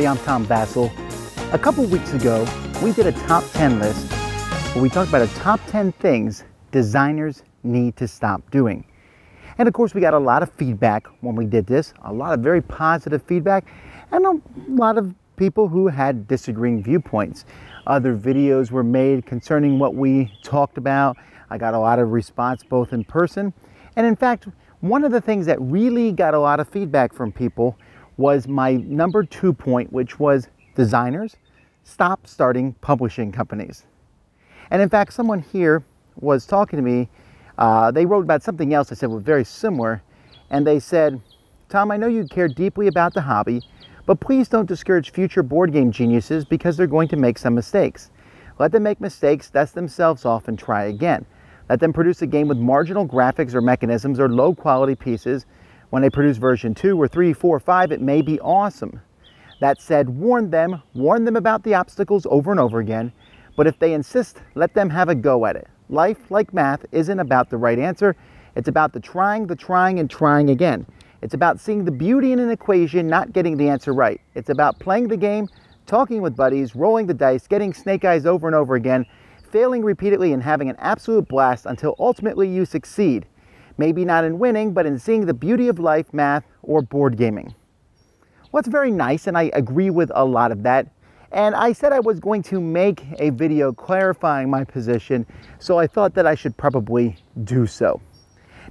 everybody, I'm Vasel. A couple weeks ago, we did a top 10 list where we talked about the top 10 things designers need to stop doing. And of course, we got a lot of feedback when we did this, a lot of very positive feedback, and a lot of people who had disagreeing viewpoints. Other videos were made concerning what we talked about. I got a lot of response both in person, and in fact, one of the things that really got a lot of feedback from people was my number 2 point, which was designers stop starting publishing companies. And in fact, someone here was talking to me. They wrote about something else I said was very similar, and they said, Tom, I know you care deeply about the hobby, but please don't discourage future board game geniuses because they're going to make some mistakes. Let them make mistakes, dust themselves off, and try again. Let them produce a game with marginal graphics or mechanisms or low quality pieces. When they produce version 2 or 3, 4, 5, it may be awesome. That said, warn them about the obstacles over and over again, but if they insist, let them have a go at it. Life, like math, isn't about the right answer. It's about the trying, and trying again. It's about seeing the beauty in an equation, not getting the answer right. It's about playing the game, talking with buddies, rolling the dice, getting snake eyes over and over again, failing repeatedly and having an absolute blast until ultimately you succeed. Maybe not in winning, but in seeing the beauty of life, math, or board gaming. Well, it's very nice, and I agree with a lot of that. And I said I was going to make a video clarifying my position, so I thought that I should probably do so.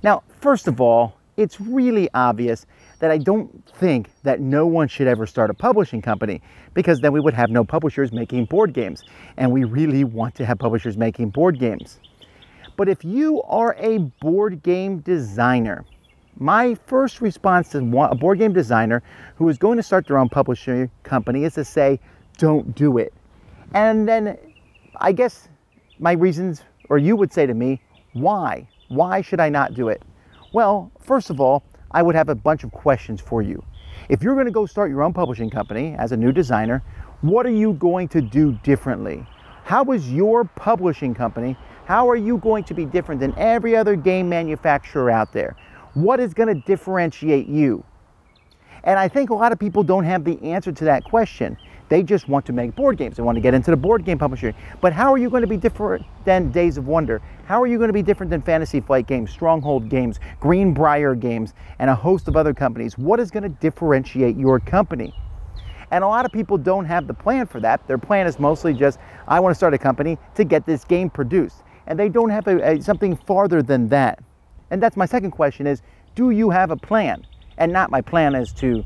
Now, first of all, it's really obvious that I don't think that no one should ever start a publishing company, because then we would have no publishers making board games, and we really want to have publishers making board games. But if you are a board game designer, my first response to a board game designer who is going to start their own publishing company is to say, don't do it. And then I guess my reasons, or you would say to me, why? Why should I not do it? Well, first of all, I would have a bunch of questions for you. If you're going to go start your own publishing company as a new designer, what are you going to do differently? How is your publishing company, how are you going to be different than every other game manufacturer out there? What is going to differentiate you? And I think a lot of people don't have the answer to that question. They just want to make board games. They want to get into the board game publishing. But how are you going to be different than Days of Wonder? How are you going to be different than Fantasy Flight Games, Stronghold Games, Greenbrier Games, and a host of other companies? What is going to differentiate your company? And a lot of people don't have the plan for that. Their plan is mostly just, I want to start a company to get this game produced. And they don't have something farther than that. And that's my second question is, do you have a plan? And not my plan is to,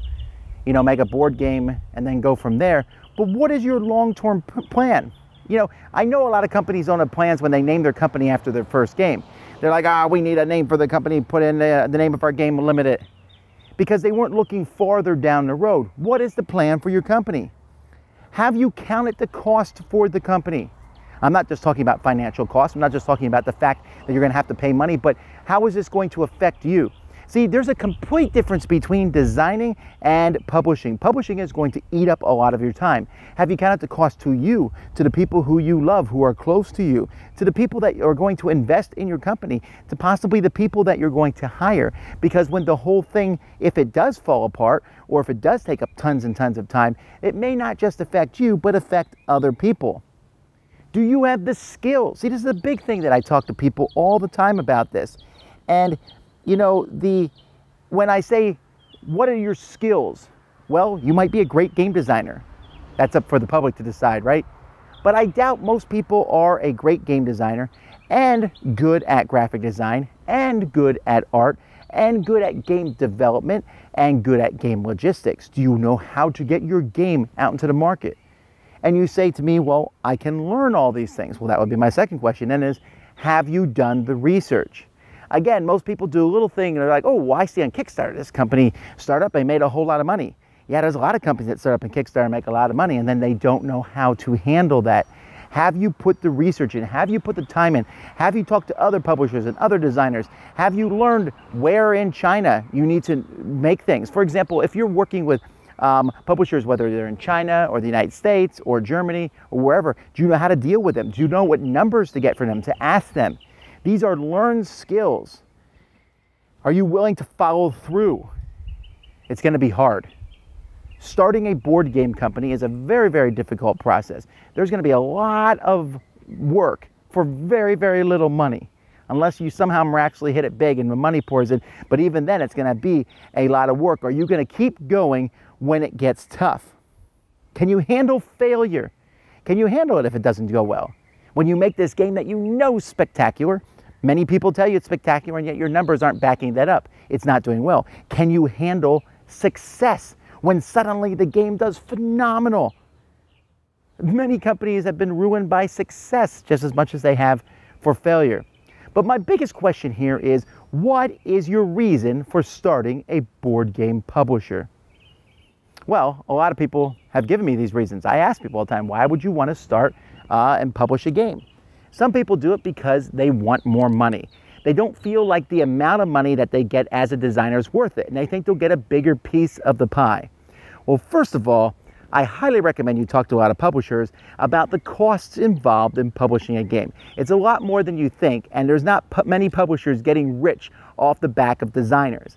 make a board game and then go from there. But what is your long-term plan? I know a lot of companies don't have plans when they name their company after their first game. They're like, we need a name for the company, put in the name of our game, limit it. Because they weren't looking farther down the road. What is the plan for your company? Have you counted the cost for the company? I'm not just talking about financial costs. I'm not just talking about the fact that you're going to have to pay money, but how is this going to affect you? See, there's a complete difference between designing and publishing. Publishing is going to eat up a lot of your time. Have you counted the cost to you, to the people who you love, who are close to you, to the people that are going to invest in your company, to possibly the people that you're going to hire? Because when the whole thing, if it does fall apart, or if it does take up tons and tons of time, it may not just affect you, but affect other people. Do you have the skills? See, this is a big thing that I talk to people all the time about this. And when I say, what are your skills? Well, you might be a great game designer. That's up for the public to decide, right? But I doubt most people are a great game designer and good at graphic design and good at art and good at game development and good at game logistics. Do you know how to get your game out into the market? And you say to me, well, I can learn all these things. Well, that would be my second question then is, have you done the research? Again, most people do a little thing and they're like, oh, I see on Kickstarter, this company startup, they made a whole lot of money. Yeah, there's a lot of companies that start up on Kickstarter and make a lot of money and then they don't know how to handle that. Have you put the research in? Have you put the time in? Have you talked to other publishers and other designers? Have you learned where in China you need to make things? For example, if you're working with publishers, whether they're in China or the United States or Germany or wherever, do you know how to deal with them? Do you know what numbers to get for them, to ask them? These are learned skills. Are you willing to follow through? It's going to be hard. starting a board game company is a very, very difficult process. There's going to be a lot of work for very, very little money, unless you somehow miraculously hit it big and the money pours in. But even then, it's going to be a lot of work. Are you going to keep going when it gets tough? Can you handle failure? Can you handle it if it doesn't go well? When you make this game that you know is spectacular, many people tell you it's spectacular, and yet your numbers aren't backing that up. It's not doing well. Can you handle success when suddenly the game does phenomenal? Many companies have been ruined by success just as much as they have for failure. But my biggest question here is, what is your reason for starting a board game publisher? Well, a lot of people have given me these reasons. I ask people all the time, why would you want to start and publish a game? Some people do it because they want more money. They don't feel like the amount of money that they get as a designer is worth it, and they think they'll get a bigger piece of the pie. Well, first of all, I highly recommend you talk to a lot of publishers about the costs involved in publishing a game. It's a lot more than you think, and there's not many publishers getting rich off the back of designers.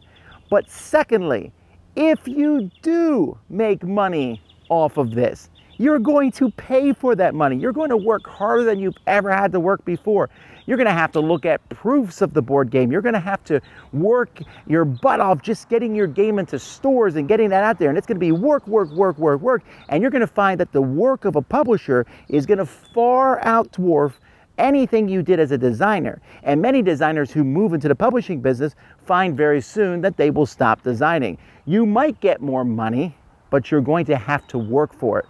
But secondly, if you do make money off of this, you're going to pay for that money. You're going to work harder than you've ever had to work before. You're going to have to look at proofs of the board game. You're going to have to work your butt off just getting your game into stores and getting that out there. And it's going to be work, work, work, work, work. And you're going to find that the work of a publisher is going to far outdwarf anything you did as a designer. And many designers who move into the publishing business find very soon that they will stop designing. You might get more money, but you're going to have to work for it.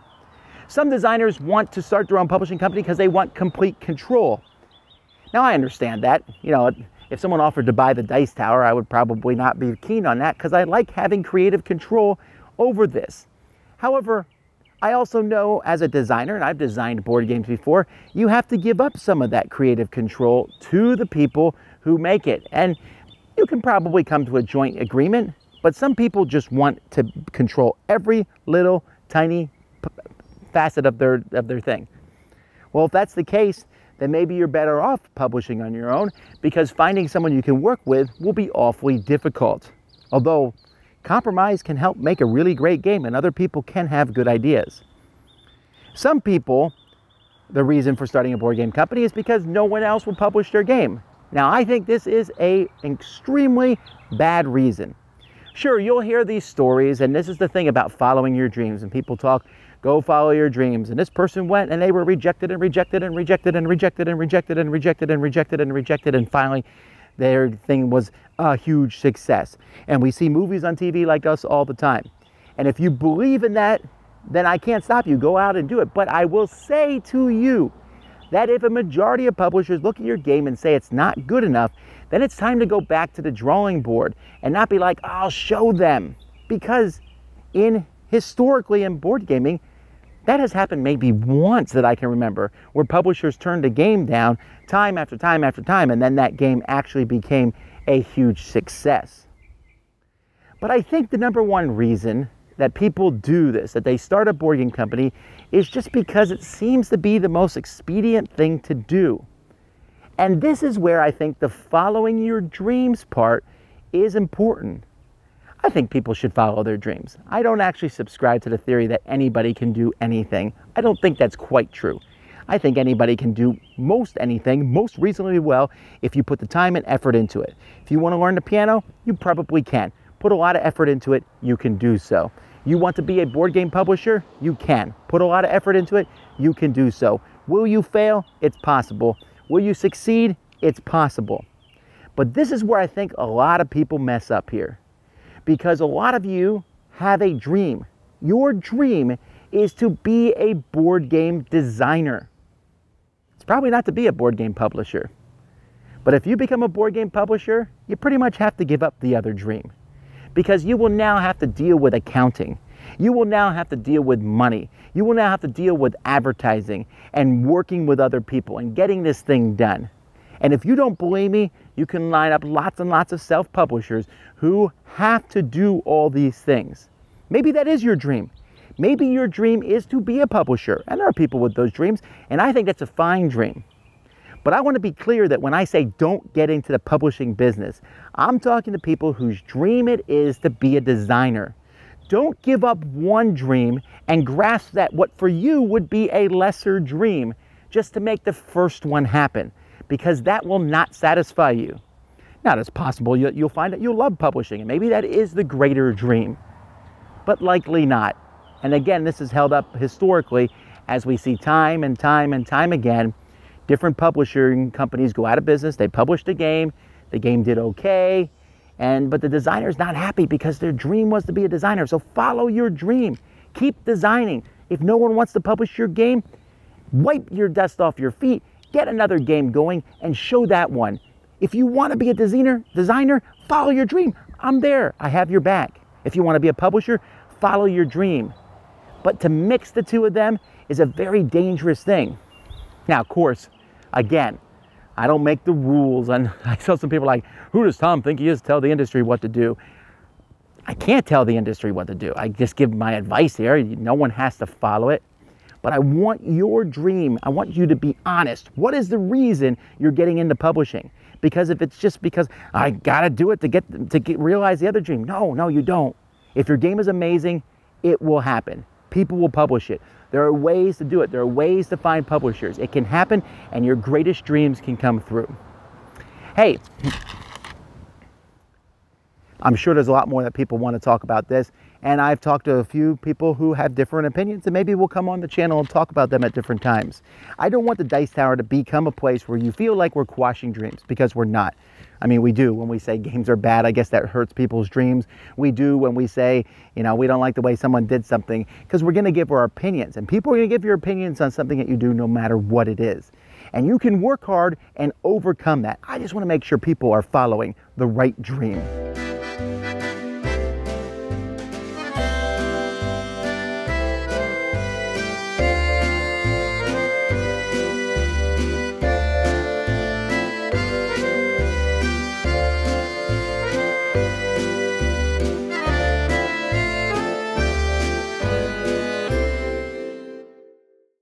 Some designers want to start their own publishing company because they want complete control. Now, I understand that. You know, if someone offered to buy the Dice Tower, I would probably not be keen on that because I like having creative control over this. However, I also know as a designer, and I've designed board games before, you have to give up some of that creative control to the people who make it. And you can probably come to a joint agreement, but some people just want to control every little tiny facet of their thing. Well, if that's the case, then maybe you're better off publishing on your own, because finding someone you can work with will be awfully difficult. Although compromise can help make a really great game, and other people can have good ideas. Some people, the reason for starting a board game company is because no one else will publish their game. Now, I think this is an extremely bad reason. Sure, you'll hear these stories, and this is the thing about following your dreams, and people talk, go follow your dreams. And this person went and they were rejected and rejected and rejected and rejected and rejected and rejected and rejected and rejected, and finally their thing was a huge success. And we see movies on TV like us all the time. And if you believe in that, then I can't stop you. Go out and do it. But I will say to you that if a majority of publishers look at your game and say it's not good enough, then it's time to go back to the drawing board and not be like, I'll show them. Because historically in board gaming, that has happened maybe once that I can remember, where publishers turned a game down time after time after time, and then that game actually became a huge success. But I think the number one reason that people do this, that they start a board game company, is just because it seems to be the most expedient thing to do. And this is where I think the following your dreams part is important. I think people should follow their dreams. I don't actually subscribe to the theory that anybody can do anything. I don't think that's quite true. I think anybody can do most anything, most reasonably well, if you put the time and effort into it. If you want to learn the piano, you probably can. Put a lot of effort into it, you can do so. You want to be a board game publisher? You can. Put a lot of effort into it, you can do so. Will you fail? It's possible. Will you succeed? It's possible. But this is where I think a lot of people mess up here. Because a lot of you have a dream. Your dream is to be a board game designer. It's probably not to be a board game publisher. But if you become a board game publisher, you pretty much have to give up the other dream. Because you will now have to deal with accounting. You will now have to deal with money. You will now have to deal with advertising and working with other people and getting this thing done. And if you don't believe me, you can line up lots and lots of self-publishers who have to do all these things. Maybe that is your dream. Maybe your dream is to be a publisher. And there are people with those dreams, and I think that's a fine dream. But I want to be clear that when I say don't get into the publishing business, I'm talking to people whose dream it is to be a designer. Don't give up one dream and grasp that what for you would be a lesser dream just to make the first one happen, because that will not satisfy you. Now, it's possible you'll find that you'll love publishing, and maybe that is the greater dream, but likely not. And again, this is held up historically as we see time and time and time again. Different publishing companies go out of business. They published a game. The game did okay. But the designer's not happy because their dream was to be a designer. So follow your dream. Keep designing. If no one wants to publish your game, wipe your dust off your feet. Get another game going and show that one. If you want to be a designer, follow your dream. I'm there. I have your back. If you want to be a publisher, follow your dream. But to mix the two of them is a very dangerous thing. Now, of course, again, I don't make the rules, and I tell some people like, who does Tom think he is to tell the industry what to do? I can't tell the industry what to do. I just give my advice here. No one has to follow it. But I want your dream. I want you to be honest. What is the reason you're getting into publishing? Because if it's just because I gotta do it to realize the other dream, no, you don't. If your game is amazing, it will happen. People will publish it. There are ways to do it. There are ways to find publishers. It can happen, and your greatest dreams can come through. Hey, I'm sure there's a lot more that people want to talk about this, and I've talked to a few people who have different opinions, and maybe we'll come on the channel and talk about them at different times. I don't want the Dice Tower to become a place where you feel like we're quashing dreams, because we're not. I mean, we do when we say games are bad. I guess that hurts people's dreams. We do when we say, we don't like the way someone did something, because we're going to give our opinions, and people are going to give your opinions on something that you do no matter what it is. And you can work hard and overcome that. I just want to make sure people are following the right dream.